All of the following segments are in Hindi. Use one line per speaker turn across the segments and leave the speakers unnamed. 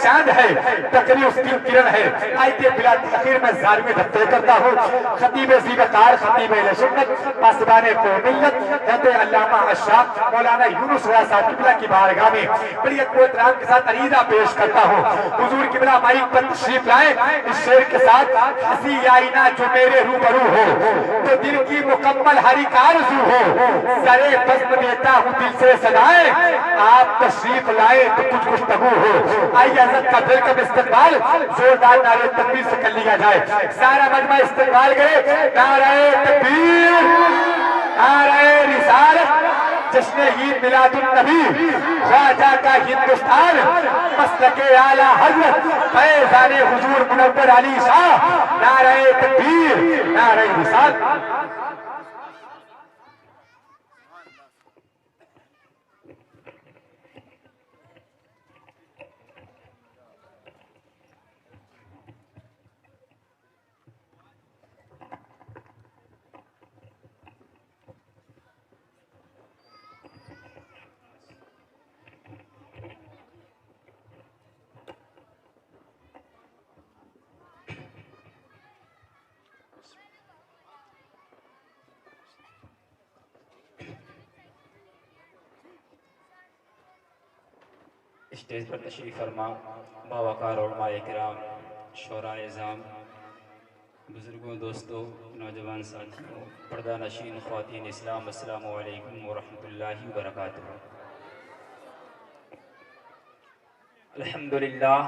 चांद है, तकरीर उसकी किरण है। आइए बिला तखीर में ज़ारमी दफ्तर करता हूँ खतीब ज़ीबकार, खतीब अहले सुन्नत, पासबान क़ौमियत हज़रत अल्लामा अशराफ मौलाना यूनुस रज़ा साहब किबला की बारगाह में बड़ी एहतराम के साथ अरीदा पेश करता हूँ। हुजूर किबला माइक पर तशरीफ लाए इस शेर के साथ, हंसी आईना जो मेरे रूबरू हो तो दिल की मुकम्मल हर एक आरज़ू हो, सरे बज़्म देता हूँ दिल से सदाएं, आप तशरीफ लाए तो कुछ गुफ्तगू हो। आइए हज़रत का वेलकम इस्तकबाल जोरदार नारे तकबीर से कर लिया जाए। सारा मजमा इस्तकबाल करे, नारे तकबीर, नारे रिसालत, जश्न ईद मिलादुन नबी, ख्वाजा का हिंदुस्तान, मसलके आला हज़रत फैज़ाने हुजूर मुनव्वर अली शाह, नारे तकबीर, नारे रिसालत।
स्टेज पर तशरीफ़ फरमा बावकार उलमाए किराम, शोराए इज़ाम, बुज़ुर्गों, दोस्तों, नौजवान साथियों, पर्दा नशीन ख़वातीन इस्लाम, अस्सलामु अलैकुम व रहमतुल्लाहि व बरकातुहू। अल्हम्दुलिल्लाह,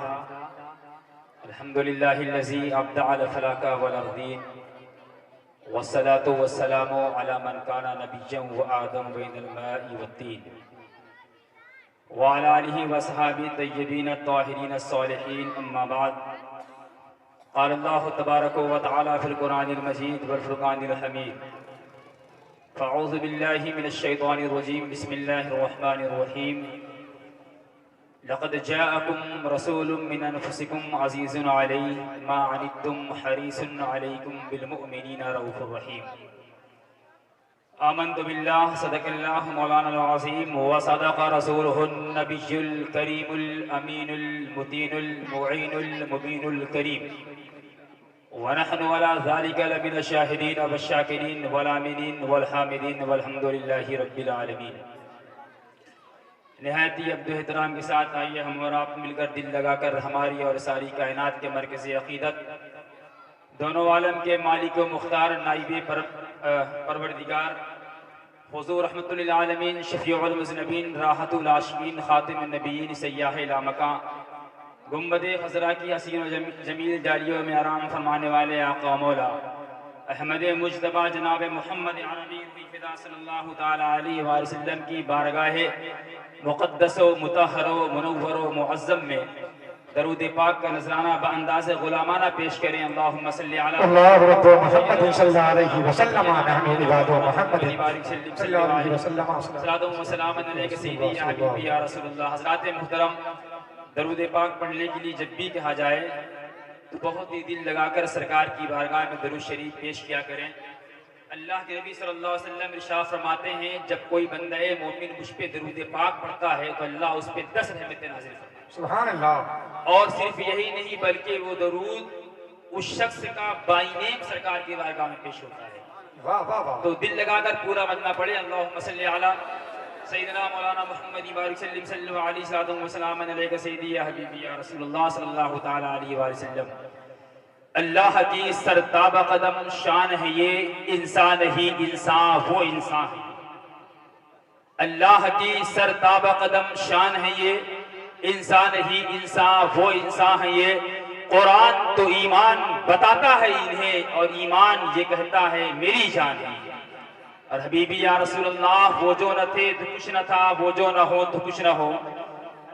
अल्हम्दुलिल्लाहिल्लज़ी अब्दा अला फलाका वल अर्दीन, वस्सलातु वस्सलामु अला मन काना नबिय्यन व आदम बैनल माइ वत्तीन व अला आलिहि व अस्हाबिही तय्यबीन अत्ताहिरीन अस्सालिहीन, अम्मा बाद। क़ाल अल्लाहु तबारक व तआला फ़िल क़ुरआनिल मजीद वल फ़ुरक़ानिल हमीद। फ़अऊज़ु बिल्लाहि मिनश शैतानिर रजीम, बिस्मिल्लाहिर रहमानिर रहीम। लक़द जाअकुम रसूलुम मिन अनफ़ुसिकुम अज़ीज़ुन अलैहि मा अनित्तुम हरीसुन अलैकुम बिल मुअमिनीना रऊफ़ुर रहीम। आमन्तु बिल्लाह, सदक़ल्लाहु मौलाना अज़ीम व सदक़ रसूलुहुन नबियुल करीमुल अमीनुल मुतीनुल मुईनुल मुबीनुल करीम व नहनु अला ज़ालिका लमिन शाहिदीन व शाकिरीन वल आमिनीन वल हामिदीन वल्हम्दुलिल्लाहि रब्बिल आलमीन। निहायत ही अब्दु एहतराम के साथ आइए हम और आप मिलकर दिल लगाकर हमारी और सारी कायनात के मरकज़ी अक़ीदत, दोनों आलम के मालिक व मुख्तार नाइबे परवरदिगार हुज़ूर रहमतुल लिल आलमीन, शफ़ीउल मुज़नबीन, राहतुल आशिकीन, ख़ातिमुन नबिय्यीन, सय्याह लामका, गुंबदे ख़ज़रा की हसीन व जमील जालियों में आराम फरमाने वाले आका मौला अहमद मुज्तबा जनाब मोहम्मद अरबी फ़िदा सल्लल्लाहु तआला अलैहि वसल्लम की बारगाह मुक़द्दस व मुतहहर व मुनव्वर व मुअज़्ज़म में दरूद पाक का नजराना बअंदाज़ गुलामाना पेश करें। अल्लाहुम्मा सल्लि अला
मुहम्मद सल्लल्लाहु अलैहि वसल्लम, नहनु इबादु मुहम्मद
सल्लल्लाहु अलैहि वसल्लम, सलातो व सलाम अलैका सय्यदी या हबीबी या रसूलुल्लाह। हज़रात मुहतरम, दरूद पाक पढ़ने के लिए जब भी कहा जाए तो बहुत ही दिल लगाकर सरकार की बारगाह में दरूद शरीफ पेश किया करें। अल्लाह के नबी सल्लल्लाहु अलैहि वसल्लम इरशाद फरमाते हैं, जब कोई बंदा मोमिन मुझ पे दरूद पाक पढ़ता है तो अल्लाह उस पे 10 रहमतें नाज़िल फरमाता है।
सुभान अल्लाह।
और सिर्फ यही नहीं बल्कि वो दरूद उस शख्स का बाइनेम सरकार की बारगाह में पेश होता है।
वाह वाह वाह।
तो दिल लगाकर पूरा मजमा पढ़े। अल्लाहुम्मा सल्लि अला सय्यिदना मौलाना मुहम्मद बारिक सल्लल्लाहु अलैहि वसल्लम अलैका सय्यदी या हबीबी या रसूलुल्लाह सल्लल्लाहु तआला अलैहि वसल्लम। अल्लाह की सरताबा कदम शान है ये, इंसान ही इंसान वो इंसान है। अल्लाह की सरताबा कदम शान है ये, इंसान ही इंसान वो इंसान है ये। कुरान तो ईमान बताता है इन्हें और ईमान ये कहता है मेरी जान है। और हबीबी या रसूलुल्लाह, वो जो न थे तो कुछ न था, वो जो न हो तो कुछ न हो,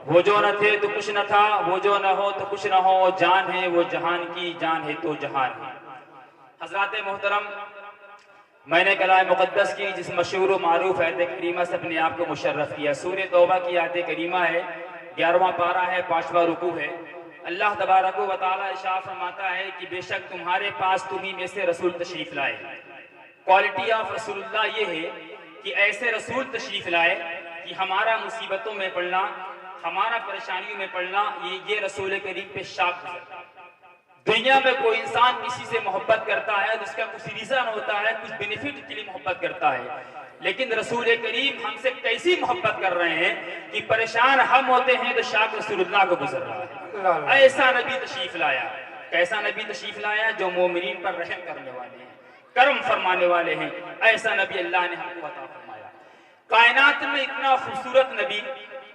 वो जो न थे तो कुछ न था, वो जो न हो तो कुछ न हो, जान है वो जहान की, जान है तो जहान है। हज़रात मोहतरम, मैंने कलाम मुक़द्दस की जिस मशहूर व मारूफ आयत करीमा से अपने आप को मुशर्रफ किया। सूरह तौबा की आयत करीमा है, 11वां पारा है, 5वां रुकू है। अल्लाह तबारक व तआला इरशाद फरमाता है कि बेशक तुम्हारे पास तुम्ही में से रसूल तशरीफ लाए। क्वालिटी ऑफ रसूलुल्लाह ये है कि ऐसे रसूल तशरीफ लाए कि हमारा मुसीबतों में पड़ना, हमारा परेशानियों में पड़ना ये रसूल करीम पे शाप गुजरता। दुनिया में कोई इंसान किसी से मोहब्बत करता है तो उसका कुछ रीजन होता है, कुछ बेनिफिट के लिए मोहब्बत करता है, लेकिन रसूल करीम हमसे कैसी मोहब्बत कर रहे हैं कि परेशान हम होते हैं तो शाप रसूलुल्लाह को गुजर रहा है। ऐसा नबी तशरीफ लाया, कैसा नबी तशरीफ लाया जो मोमिनीन पर रहम करने वाले हैं, कर्म फरमाने वाले हैं। ऐसा नबी अल्लाह ने हमको अता फरमाया। कायनात में इतना खूबसूरत नबी,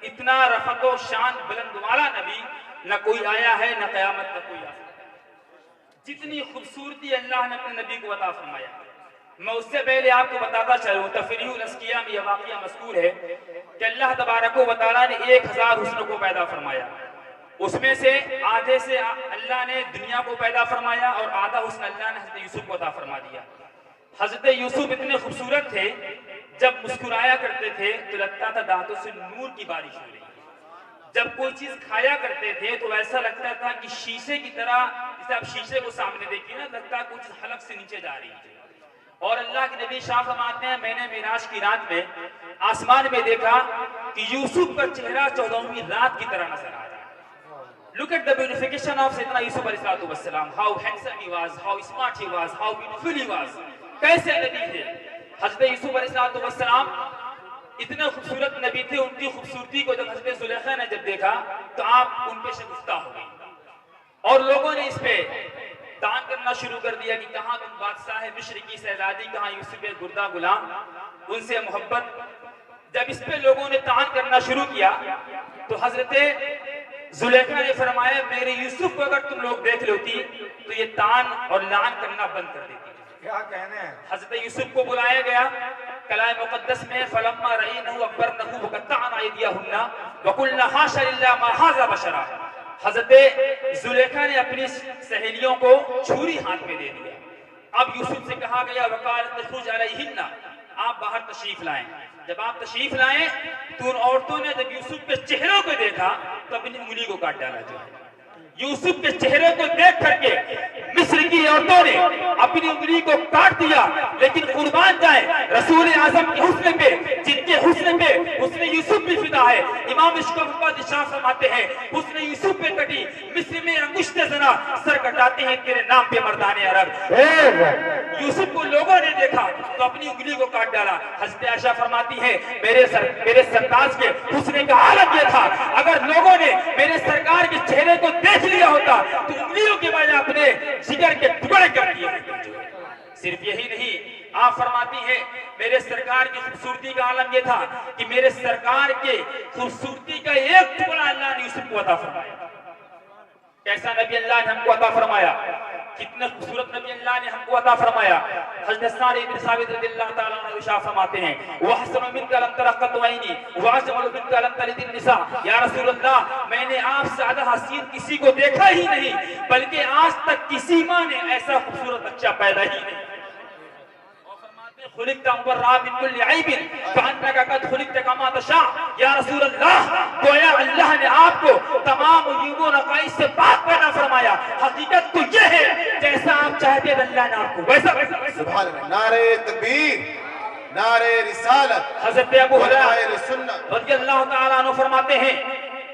इतना रफ़त व शान बुलंद वाला नबी न कोई आया है, न क़यामत का कोई आया। जितनी खूबसूरती अल्लाह ने अपने नबी को अता फरमाया, मैं उससे पहले आपको बताता चलूं, तफरीहुल अस्किया में यह वाक़या मज़कूर है कि अल्लाह तबारक व तआला ने 1000 हुस्न को पैदा फरमाया। उसमें से आधे से अल्लाह ने दुनिया को पैदा फरमाया और आधा हुस्न अल्लाह ने हज़रत यूसुफ को अता फरमा दिया। हज़रत यूसुफ इतने खूबसूरत थे, जब मुस्कुराया करते थे तो लगता था दांतों से नूर की बारिश हो रही है। जब कोई चीज खाया करते थे तो ऐसा लगता था कि शीशे की तरह, जैसे आप शीशे को सामने देखिए ना, लगता है कुछ हलक से नीचे जा रही है। और अल्लाह के नबी शाह फरमाते हैं, मैंने मेराज की रात में आसमान में देखा कि यूसुफ का चेहरा 14वीं रात की तरह नजर आ रहा है। Look at the beautification of Sayyidina Yusuf alayhi salam, how handsome he was, how smart he was, how beautiful he was। कैसे नबी थे हज़रत यूसुफ अलैहि सलाम, इतने खूबसूरत नबी थे। उनकी खूबसूरती को जब हज़रत जुलेखा ने जब देखा तो आप उन पे शगुफ्ता हो गई और लोगों ने इस पे तान करना शुरू कर दिया कि कहाँ तुम बादशाह है मिस्र की शहजादी, कहाँ यूसुफ गुर्दा गुलाम, उनसे मोहब्बत। जब इस पे लोगों ने तान करना शुरू किया तो हज़रत जुलेखा ने फरमाया, मेरे यूसुफ को अगर तुम लोग देख लेती तो ये तान और लान करना बंद कर देती।
क्या कहने हैं?
हज़रत यूसुफ को बुलाया गया कलाम मुक़द्दस में, फलम्मा रईनहु अकबरनहु वक़त्तअना अयदियहुन्ना वक़ुलना हाशा लिल्लाह मा हाज़ा बशरा। हज़रत जुलेखा ने अपनी सहेलियों को छुरी हाथ में दे दिया। अब यूसुफ से कहा गया, वक़ालत ख़ुरुज अलैहिन्ना, आप बाहर तशरीफ लाएं। जब आप तशरीफ लाएं तो उन औरतों ने जब यूसुफ के चेहरों को देखा तो अपनी उंगली को काट डाला। जो है यूसुफ के चेहरे को देख करके मिस्र की औरतों ने अपनी उंगली को काट दिया। लेकिन कुर्बान जाए रसूल आज़म के हुस्न पे, जिनके हुस्न पे हुस्न यूसुफ भी फिदा है। इमाम इश्क़ शाह फरमाते हैं, हुस्न यूसुफ पे कटी मिस्र में अंगुश्ते ज़ना, सर कटाते हैं तेरे नाम पे मर्दाने अरब। यूसुफ को लोगों ने देखा तो अपनी उंगली को काट डाला। हज़रत आयशा फरमाती है, मेरे सरताज के हुस्न का हालत ये था, अगर लोगों ने मेरे सरकार के चेहरे को देख लिया होता तो उंगलियों के बजाय अपने जिगर के टुकड़े कर दिए। सिर्फ यही नहीं, आप फरमाती है, मेरे सरकार की खूबसूरती का आलम यह था कि मेरे सरकार के खूबसूरती का एक टुकड़ा अल्लाह ने यूसुफ को अता फरमाया। कैसा नबी अल्लाह ने हमको अता फरमाया, कितने खूबसूरत नबी अल्लाह ने हमको अता फरमाया। हज़रत साद इब्न साबित रज़ियल्लाहु ताला अन्हु इरशाद फरमाते हैं, वहसनु मिनका लम तरा क़त्तु ऐनी वअजमलु मिनका लम तलिदिन निसा। या रसूल अल्लाह, मैंने आपसे ज्यादा हसीन किसी को देखा ही नहीं, बल्कि आज तक किसी माँ ने ऐसा खूबसूरत बच्चा पैदा ही नहीं। खुलिक़्ता मुबर्रा मिन कुल्लि ऐबिन कअन्नका क़द खुलिक़्ता कमा तशा। या रसूल अल्लाह, गोया अल्लाह ने आपको तमाम अयूबों नक़ाइस से पाक पैदा फरमाया। हकीकत तो ये है, जैसा आप चाहते हैं अल्लाह ने आपको वैसा।
सुभान अल्लाह। नारे तकबीर, नारे रिसालत।
हज़रत अबू हुरैरा रज़ियल्लाहु ताला अन्हु फरमाते हैं,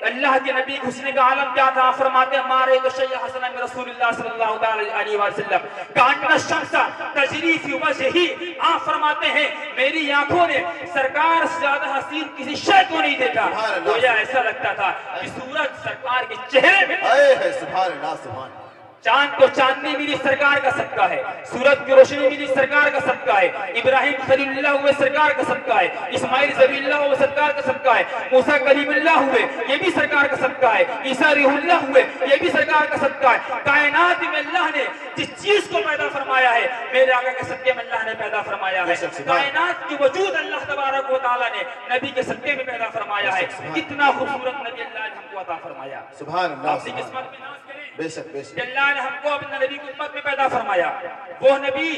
अल्लाह के नबी हुस्न का आलम क्या था? फरमाते हैं, मारे तो शय्य हसन में रसूलुल्लाह सल्लल्लाहु अलैहि वसल्लम कान्ना शम्सा तजरी फी वजही। आप फरमाते हैं, मेरी आंखों ने सरकार से ज्यादा हसीन किसी शय को नहीं देखा। गोया ऐसा लगता था कि सूरज सरकार के चेहरे में
है। सुभान अल्लाह, सुभान।
चांद को चांदनी मिली सरकार का सदका है, सूरज की रोशनी मिली सरकार का सदका है, इब्राहिम खलीलुल्लाह हुए सरकार का सदका है, इस्माइल ज़बीहुल्लाह हुए सरकार का सदका है, मूसा कलीमुल्लाह हुए ये भी सरकार का सदका है, ईसा रूहुल्लाह हुए ये भी सरकार का सदका है। कायनात में अल्लाह ने जिस चीज को पैदा फरमाया है, मेरे आका के सदके में अल्लाह ने पैदा फरमाया है। कायनात की वजूद अल्लाह तबारक व तआला ने नबी के सदके में पैदा फरमाया है। कितना खूबसूरत नबी अल्लाह ने हमको अता फरमाया।
सुभान अल्लाह,
अपनी किस्मत में नाज़ करें,
बेशक बेशक।
अल्लाह ने हमको अपने नबी की उम्मत में पैदा फरमाया। वो नबी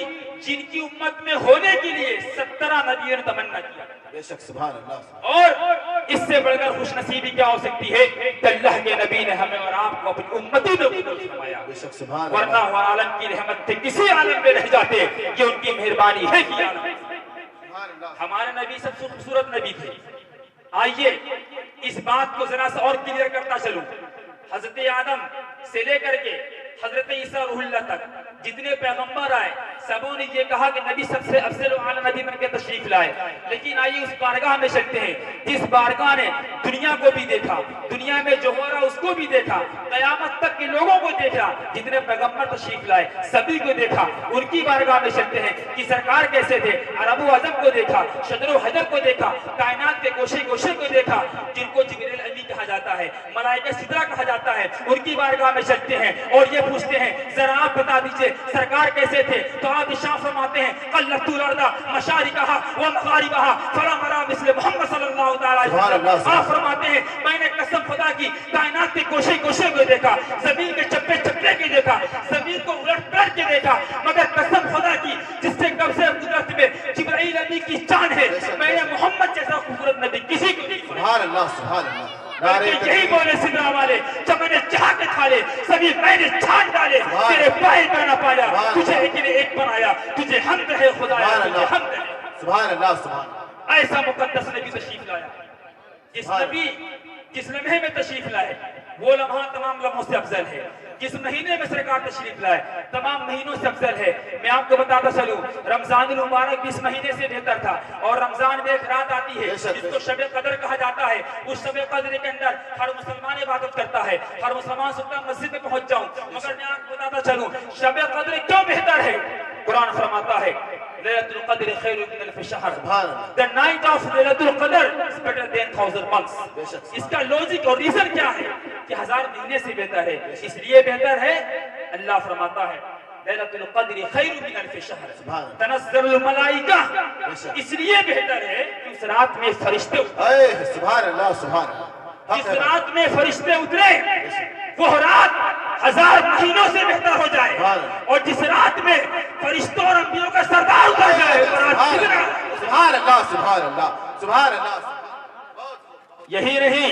जिनकी उम्मत में होने के लिए 17 नबियों ने तमन्ना किया।
बेशक, सुभान अल्लाह।
और इससे बढ़कर खुशनसीबी क्या हो सकती है कि अल्लाह के नबी ने हमें और आपको अपनी उम्मती में कबूल फरमाया।
बेशक, सुभान।
वरना वो आलम की रहमत थे, किसी आलम में रह जाते, ये उनकी मेहरबानी है कि हमारे नबी सबसे खूबसूरत नबी थे। आइए इस बात को जरा सा और क्लियर करता चलूं, हजरत आदम से लेकर के हजरत ईसा रूहुल्लाह तक जितने पैगंबर आए सबों ने ये कहा कि नबी सबसे अफजल आला नबी बनकर तशरीफ लाए। लेकिन आइए उस बारगाह में चलते हैं जिस बारगाह ने दुनिया को भी देखा, दुनिया में जो हो रहा उसको भी देखा, कयामत तक के लोगों को देखा, जितने पैगंबर तशरीफ लाए सभी को देखा। उनकी बारगाह में चलते हैं कि सरकार कैसे थे, अरब अजम को देखा, शजर हजर को देखा, कायनात के गोशे गोशे को देखा, जिनको जिब्रील अमी कहा जाता है, मलाइका सिदरा कहा जाता है। उनकी बारगाह में चलते हैं और ये पूछते हैं जरा आप बता दीजिए सरकार कैसे थे। तो आप इशारा फरमाते हैं कल्लतुल अर्दा मशारिकहा व मगारिबहा फला मरा मिस्ल मुहम्मद सल्लल्लाहु अलैहि वसल्लम। आप फरमाते हैं मैंने कसम खुदा की कायनात के गोशे गोशे को देखा, जमीन के चप्पे चप्पे के देखा, जमीन को उलट पलट के देखा, मगर कसम खुदा की जिससे कब्ज़े कुदरत में जिब्राइल अमी की जान है, मैंने मोहम्मद जैसा खूबसूरत नबी किसी को नहीं।
सुभान अल्लाह, सुभान अल्लाह।
यही बोले सिदरा वाले, जब मैंने चाह के खाले सभी मैंने छान डाले, तेरे पाए पर न पाया, तुझे एक ने एक बनाया, तुझे हमद है खुदाया, तुझे हमद है।
सुभान अल्लाह, सुभान।
ऐसा मुकद्दस नबी तशरीफ लाया, जिस नबी जिस लम्हे में तशरीफ लाए वो लम्हा तमाम लम्हों से अफजल है। जिस महीने में सरकार तशरीफ लाए तमाम महीनों से अफजल है। मैं आपको बताता चलूं रमजान मुबारक भी इस महीने से बेहतर था। और रमजान में एक रात आती है जिसको शबे कदर कहा जाता है। उस शबे कदर के अंदर हर मुसलमान इबादत करता है, हर मुसलमान सोचता मस्जिद में पहुंच जाऊं। मगर मैं आपको बताता चलूं शबे कदर क्यों बेहतर है। कुरान फरमाता है लैलतुल क़द्र खैरुम मिन अल्फ़ि शहर, द नाइट ऑफ लैलतुल क़द्र इज बेटर देन 1000 मंथ्स। इसका लॉजिक और रीजन क्या है कि 1000 महीने से बेहतर है। इसलिए बेहतर है, अल्लाह फरमाता है लैलतुल क़द्र खैरुम मिन अल्फ़ि शहर तनज़्ज़लुल मलाइका, इसलिए बेहतर है कि उस रात में फरिश्ते उतरे।
सुभान अल्लाह, सुभान अल्लाह।
जिस रात में फरिश्ते उतरे वो रात 1000 महीनों से बेहतर हो जाए, और जिस रात में फरिश्तों और अंबियों का सरदार उतर जाए वो रात कितना।
सुभान अल्लाह, सुभान अल्लाह, सुभान अल्लाह।
यही नहीं,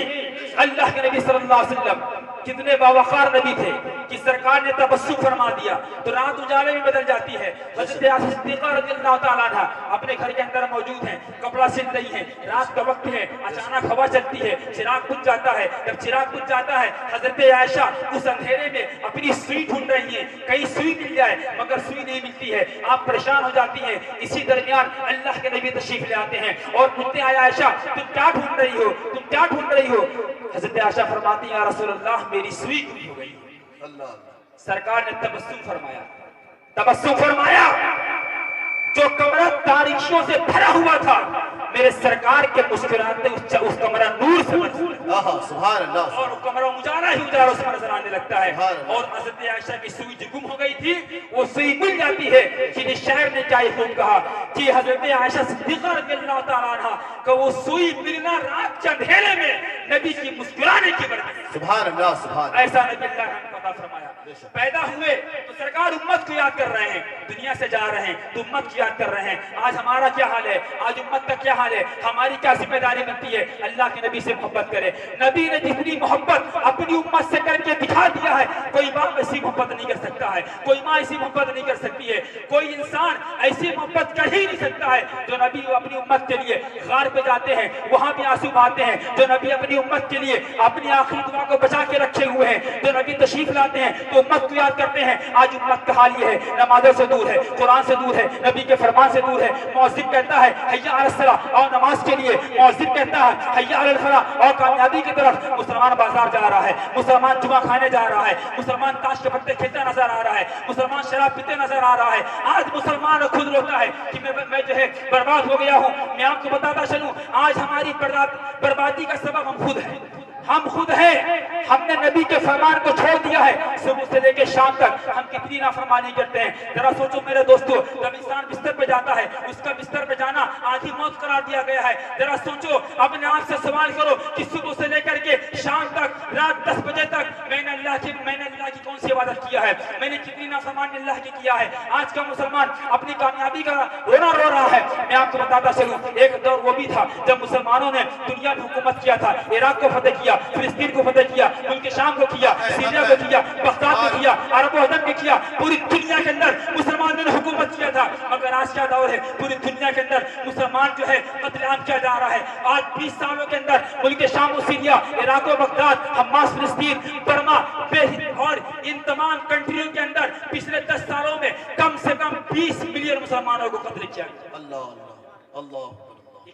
अल्लाह के नबी सल्लल्लाहु अलैहि वसल्लम कितने बावकार नबी थे कि सरकार ने तबस्सुम फरमा दिया तो रात उजाले में बदल जाती है। हज़रत आयशा सिद्दीक़ा रज़ियल्लाहु तआला अन्हा अपने घर के अंदर मौजूद हैं, कपड़ा सिल रही हैं, रात का वक्त है, अचानक हवा चलती है, चिराग बुझ जाता है। जब चिराग बुझ जाता है हज़रत आयशा उस अंधेरे में अपनी सुई ढूंढ रही हैं, कहीं सुई मिल जाए, मगर सुई नहीं मिलती है। आप परेशान हो जाती हैं। इसी दरमियान अल्लाह के नबी तशरीफ ले आते हैं और पूछते हैं आयशा तुम क्या ढूंढ रही हो, तुम क्या ढूंढ रही हो। हज़रत आयशा फरमाती हैं या रसूलल्लाह मेरी सुई गुम हो गई। सरकार ने तबस्सुम फरमाया, तबस्सुम फरमाया। जो कमरा तारीखियों से भरा हुआ था मेरे सरकार के मुस्कुराते उस कमरा नूर से
सुभान अल्लाह,
और कमरा उजाला ही उजाला उसमें नजर आने लगता है। और हज़रत आयशा की सुई जो गुम हो गई थी वो सुई मिल जाती है। कि शायर ने क्या खूब कहा कि हज़रत आयशा सिद्दीक़ा रज़ियल्लाहु तआला अन्हा का वो सुई मिलना रात के अंधेरे में नबी की मुस्कुराने की बरकत।
सुभान अल्लाह, सुभान।
ऐसा नबी अल्लाह ने पता फरमाया। पैदा हुए तो सरकार उम्मत को याद कर रहे हैं, दुनिया से जा रहे हैं तो उम्मत को याद कर रहे हैं। आज हमारा क्या हाल है, आज उम्मत का क्या हाल है, हमारी क्या जिम्मेदारी बनती है। अल्लाह के नबी से मोहब्बत करें। नबी ने जितनी मोहब्बत अपनी उम्मत से करके दिखा दिया है कोई बाप ऐसी मोहब्बत नहीं कर सकता है, कोई माँ ऐसी मोहब्बत नहीं कर सकती है, कोई इंसान ऐसी मोहब्बत कर ही नहीं सकता है जो नबी अपनी उम्मत के लिए गार पे जाते हैं, वहां भी आंसू बहाते हैं। जो नबी अपनी उम्मत के लिए अपनी आखिरी दुआ को बचा के रखे हुए हैं, जो नबी तशरीफ लाते हैं तो उम्मत को याद करते हैं। आज उम्मत का हाल ये है, नमाज़ों से दूर है, कुरान से दूर है, नबी के फरमान से दूर है। मुअज्जिन कहता है हय्या अलस सलाह और नमाज के लिए, मुअज्जिन कहता है हय्या अलल फलाह और कामयाबी की तरफ। मुसलमान बाजार जा रहा है, मुसलमान जुआ खाने जा रहा है, मुसलमान ताश के पत्ते खेलता नजर आ रहा है, मुसलमान शराब पीते नजर आ रहा है। आज मुसलमान खुद रोता है कि मैं जो है बर्बाद हो गया हूँ। मैं आपको बताता चलूं आज हमारी बर्बादी का सबब हम खुद हैं, हम खुद हैं। हमने नबी के फरमान को छोड़ दिया है। सुबह से लेकर शाम तक हम कितनी नाफरमानी करते हैं। जरा सोचो मेरे दोस्तों, जब इंसान बिस्तर पे जाता है उसका बिस्तर पे जाना आधी मौत करार दिया गया है। जरा सोचो, अपने आप से सवाल करो कि सुबह से लेकर के शाम तक, रात 10 बजे तक मैंने अल्लाह की कौन सी इबादत किया है, मैंने कितनी नाफरमानी अल्लाह की किया है। आज का मुसलमान अपनी कामयाबी का रोना रो रहा है। मैं आपको बताता चलूं, एक दौर वो भी था जब मुसलमानों ने दुनिया में हुकूमत किया था। इराक को फतेह किया, फिलिस्तीन को फतेह किया, उनके शाम को किया, सीरिया को किया, बगदाद को किया, अरब अजम को किया, पूरी दुनिया के अंदर मुसलमानों ने हुकूमत किया था। मगर आज क्या दौर है, पूरी दुनिया के अंदर मुसलमान जो है कत्लेआम किया जा रहा है। आज 20 सालों के अंदर मुल्क शाम और सीरिया, इराक और बगदाद, हमास, फिलिस्तीन, बर्मा और इन तमाम कंट्रियों के अंदर पिछले 10 सालों में कम से कम 20 मिलियन मुसलमानों को कत्ल किया गया।
अल्लाह अल्लाह।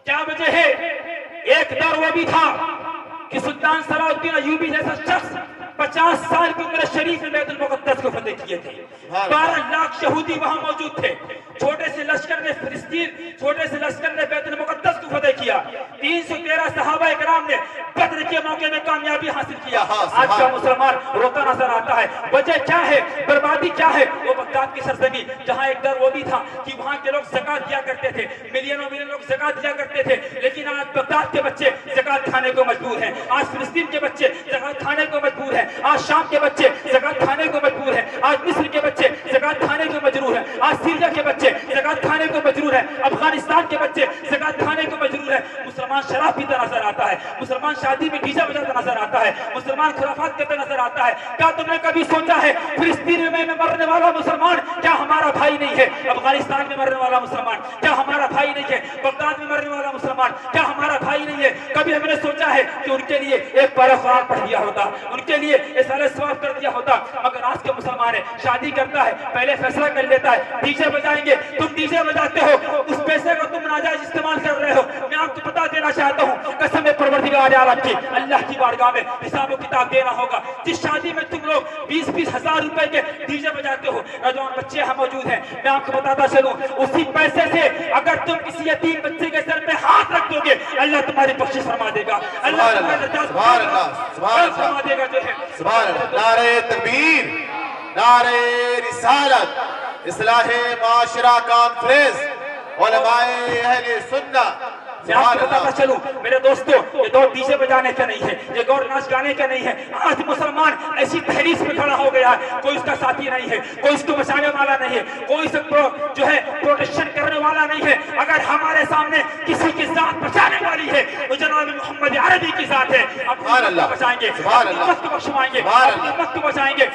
क्या वजह है? एक दौर वो भी था कि सुल्तान सलाउद्दीन अय्यूबी जैसा शख्स 50 साल की उम्र शरीफ में बैतुल मुक़द्दस को फतेह किए थे। 12 लाख यहूदी वहां मौजूद थे। छोटे से लश्कर ने फिलिस्तीन, छोटे से लश्कर ने बैतुल मुक़द्दस को फतेह किया। 313 सहाबा इकराम ने बद्र के मौके में कामयाबी हासिल किया। आज का मुसलमान रोता नजर आता है। वजह क्या है? बर्बादी क्या है? वो बगदाद की सरजमी जहां एक दर वो भी था कि वहां के लोग ज़कात दिया करते थे, मिलियनों मिलियन लोग ज़कात दिया करते थे, लेकिन आज बगदाद के बच्चे ज़कात खाने को मजबूर हैं। आज फिलिस्तीन के बच्चे ज़कात खाने को मजबूर हैं। आज शाम के बच्चे ज़कात खाने को मजबूर हैं। आज मिस्र के बच्चे ज़कात खाने को मजबूर हैं। आज सीरिया के बच्चे ज़कात खाने को मजबूर हैं। अफगानिस्तान के बच्चे ज़कात खाने को मजबूर हैं। मुसलमान शराब पीता नजर आता है, मुसलमान शादी में डीजे बजाता नजर आता है, मुसलमान खुराफात करता नजर आता है। क्या तुमने कभी सोचा है फिलिस्तीन में मरने वाला मुसलमान क्या हमारा भाई नहीं है? अफगानिस्तान में मरने वाला मुसलमान क्या हमारा भाई नहीं है? बगदाद में मरने वाला मुसलमान क्या हमारा भाई नहीं है? कभी हमने सोचा है कि उनके लिए एक पारा कुरान पढ़ दिया होता, उनके लिए इसाले सवाब कर दिया होता? मगर आज के मुसलमान है, शादी करता है, पहले फैसला कर लेता है डीजे बजाएंगे। तुम डीजे बजाते हो, उस पैसे को तुम नाजायज इस्तेमाल कर रहे हो। मैं आपको बता देना चाहता हूँ, कसम है परवरदिगार आलम की, अल्लाह की बारगाह में हिसाब किताब देना होगा। जिस शादी में तुम लोग 20-20 हजार रुपए के डीजे बजाते हो, नौजवान बच्चे यहाँ मौजूद हैं, मैं आपको बताता चलूं, उसी पैसे से अगर तुम किसी यतीम बच्चे के सर पे हाथ रख दोगे, अल्लाह तुम्हारी बख्शिश फरमा देगा, अल्लाह फरमा देगा। जो है
नारे तकबीर, नारे रिसालत, इस्लाहे माशरा कॉन्फ्रेंस, उलमाए अहले सुन्नत।
मैं आपको बताता चलूं मेरे दोस्तों, ये दौर डीजे बजाने का नहीं है, ये दौर नाच गाने का नहीं है। आज मुसलमान ऐसी तहरीस में खड़ा हो गया है, कोई उसका साथी नहीं है, कोई उसको बचाने वाला नहीं है, कोई जो है प्रोटेक्शन करने वाला नहीं है। अगर हमारे सामने किसी की जात बचाने वाली है तो जनाब मोहम्मद अरबी की जात है। अपनी बचाएंगे, वक्त बख्शवाएंगे, वक्त बचाएंगे।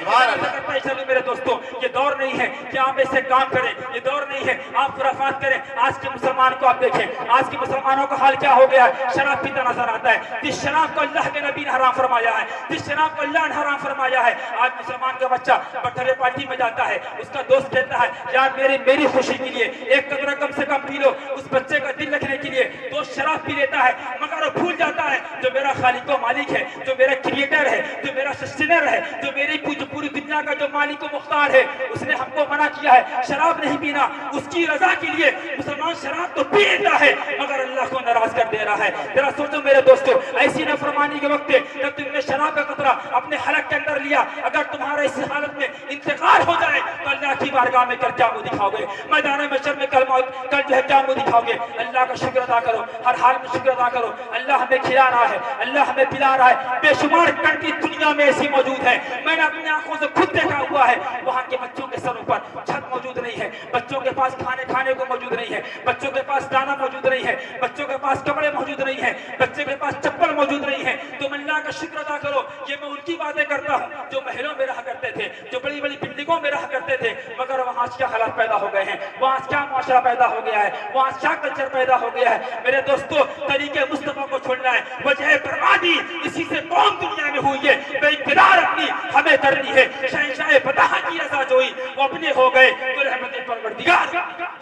चलिए मेरे दोस्तों, ये दौर नहीं है कि आप ऐसे काम करें, ये दौर नहीं है आप खुराफात करें। आज के मुसलमान को आप देखें, आज के मुसलमान का हाल क्या हो गया है? शराब पीता नजर आता है। जिस शराब को अल्लाह के नबी ने हराम फरमाया है, जिस शराब को अल्लाह ने हराम फरमाया है, आज मुसलमान का बच्चा बर्थडे पार्टी में जाता है, उसका दोस्त कहता है यार मेरी खुशी के लिए एक कतरा कम से कम पी लो, उस बच्चे का दिल रखने के लिए दोस्त शराब पी लेता है, मगर वो भूल जाता है जो मेरा खालिक व मालिक है, जो मेरा क्रिएटर है, जो मेरा सस्टेनर है, जो मेरी पूरी दुनिया का जो मालिक व मुख्तार है, उसने हमको मना किया है शराब नहीं पीना। उसकी रजा के लिए मुसलमान शराब तो पी लेता है, मगर अल्लाह को नाराज कर दे रहा है। जरा सोचो मेरे दोस्तों, ऐसी नफरमानी के वक्त जब तुमने शराब का कतरा अपने हलक के अंदर लिया, अगर तुम्हारा इस हालत में इंतकाल हो जाए तो अल्लाह की बारगाह में कल क्या मुंह दिखाओगे? मैदान महशर में कल जो है क्या मुंह दिखाओगे? अल्लाह का शुक्र अदा करो, हर हाल में शुक्र अदा करो। अल्लाह हमें खिला रहा है, अल्लाह हमें पिला रहा है। बेशुमार कंट्री दुनिया में ऐसी मौजूद है, मैंने अपनी आंखों से खुद देखा हुआ है। वहां के बच्चों के सरों पर छत मौजूद नहीं है, बच्चों के पास खाने को मौजूद नहीं है, बच्चों के पास दाना मौजूद नहीं है, बच्चों के पास कपड़े मौजूद नहीं है, बच्चे के पास चप्पल मौजूद नहीं है। तुम अल्लाह का शुक्र अदा करो। ये मैं उनकी बातें करता हूँ जो महलों में रहा करते थे, जो बड़ी बड़ी बिल्डिंगों में रहा करते थे, मगर वहाँ क्या हालात पैदा हो गए हैं, वहाँ क्या माशरा पैदा हो गया है, वहाँ क्या कल्चर पैदा हो गया है। मेरे दोस्तों, तरीके मुस्तफा को छोड़ना है, वजह बर्बादी इसी से कौन दुनिया में हुई है। बेइक़रार अपनी हमें करनी है, शहंशाह फतह की रज़ा जोई वो अपने हो गए तो रहमत परवरदिगार।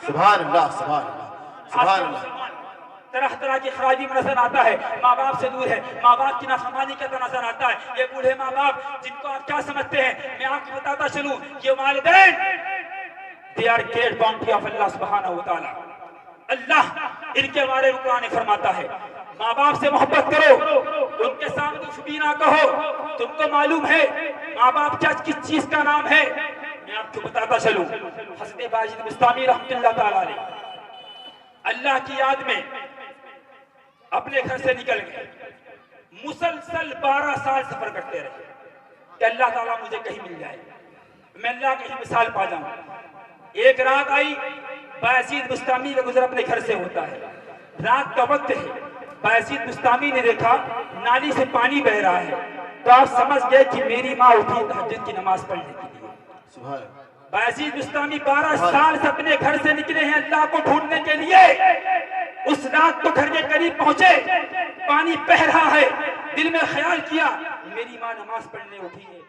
सुभान अल्लाह, सुभान अल्लाह, सुभान अल्लाह।
तरह तरह की खराबी में नजर आता है, माँ बाप से दूर है, माँ बाप की नाफरमानी करता नजर आता है। ये बूढ़े माँ बाप जिनको आप क्या समझते हैं, मैं आपको बताता चलूं, ये वालिदैन they are great bounty of Allah सुब्हानहू व तआला। अल्लाह इनके बारे में कुरान फरमाता है, माँ बाप से मोहब्बत करो, उनके सामने कुछ भी ना कहो। तुमको मालूम है माँ बाप क्या किस चीज का नाम है? मैं आपको बताता चलूं, हज़रत बाजिद बुस्तामी रहमतुल्लाह तआला अलैह अल्लाह की याद में अपने घर से निकल गए, मुसलसल 12 साल सफर करते रहे कि अल्लाह ताला मुझे कहीं मिल जाए, मैं अल्लाह की मिसाल पा जाऊं। एक रात आई, बायजीद बुस्तामी का गुजर अपने घर से होता है, रात का वक्त है, बायजीद बुस्तामी ने देखा नाली से पानी बह रहा है, तो आप समझ गए कि मेरी माँ उठी तहज्जुद की नमाज पढ़ने के लिए। बायजीद बिस्तामी 12 साल से अपने घर से निकले हैं अल्लाह को ढूंढने के लिए। उस रात को घर के करीब पहुंचे, पानी बह रहा है, दिल में ख्याल किया मेरी माँ नमाज पढ़ने उठी है,